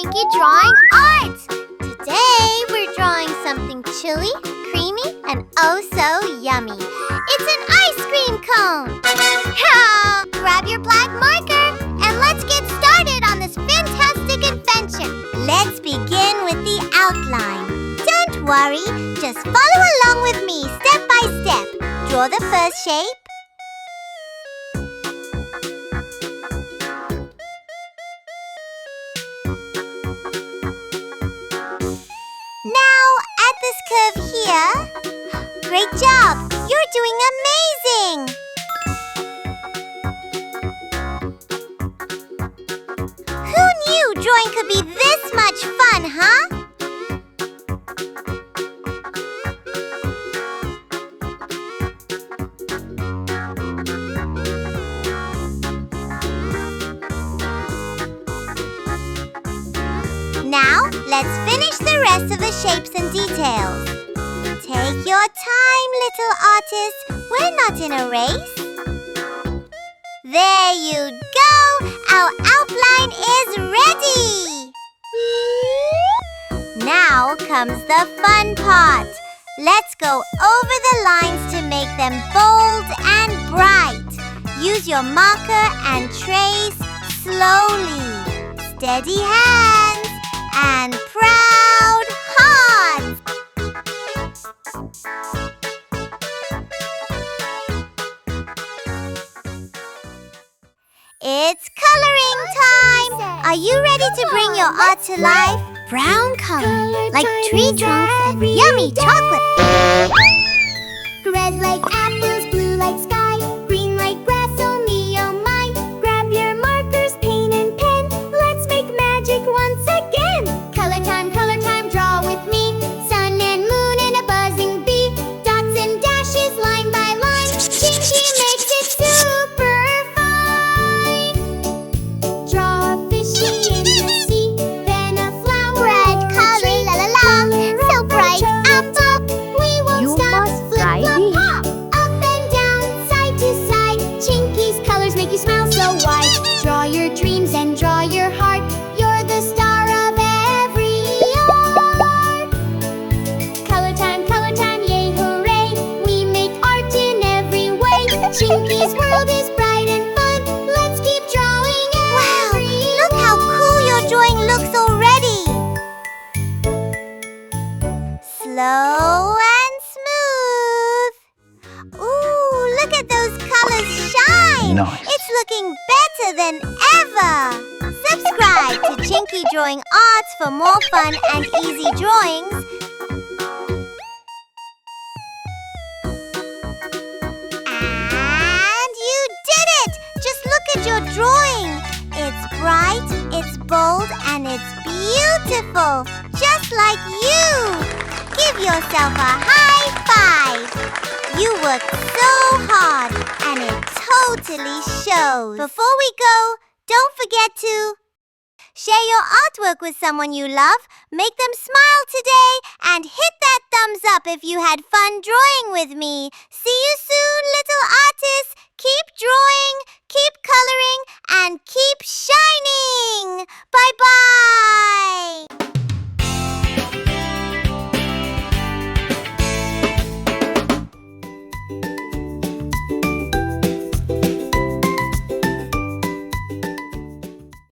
Chinki Drawing Arts! Today we're drawing something chilly, creamy, and oh so yummy. It's an ice cream cone! Grab your black marker and let's get started on this fantastic adventure. Let's begin with the outline. Don't worry, just follow along with me step by step. Draw the first shape. Now, at this curve here. Great job! You're doing amazing! Who knew drawing could be this much fun, huh? Now, let's finish the rest of the shapes and details. Take your time, little artist. We're not in a race. There you go! Our outline is ready! Now comes the fun part. Let's go over the lines to make them bold and bright. Use your marker and trace slowly. Steady hands. And proud hearts! It's coloring time! Are you ready to bring your art to life? Brown color, like tree trunks and yummy chocolate. Red like apples, blue like sky, green like grass, oh me, oh my. Grab your markers, paint and pen. Let's make magic once again. Color time, draw with me. Sun and moon and a buzzing bee. Dots and dashes, line by line. Chinky makes it super fine. Draw a fishy in the sea, then a flower. Red color, la la la, so bright, up up. We won't stop, flip flop pop. Up and down, side to side. Chinky's colors make you smile so wide. Draw your dreams and draw your heart. You're the star of every art. Color time, yay hooray. We make art in every way. Chinky's world is bright and fun. Let's keep drawing every Look how cool your drawing looks already! Slow and smooth. Ooh, look at those colors shine! Nice. It's looking better than ever! Subscribe to Chinki Drawing Arts for more fun and easy drawings. And you did it! Just look at your drawing. It's bright, it's bold, and it's beautiful. Just like you. Give yourself a high five. You worked so hard, and it totally shows. Before we go, don't forget to share your artwork with someone you love, make them smile today, and hit that thumbs up if you had fun drawing with me. See you soon, little artists!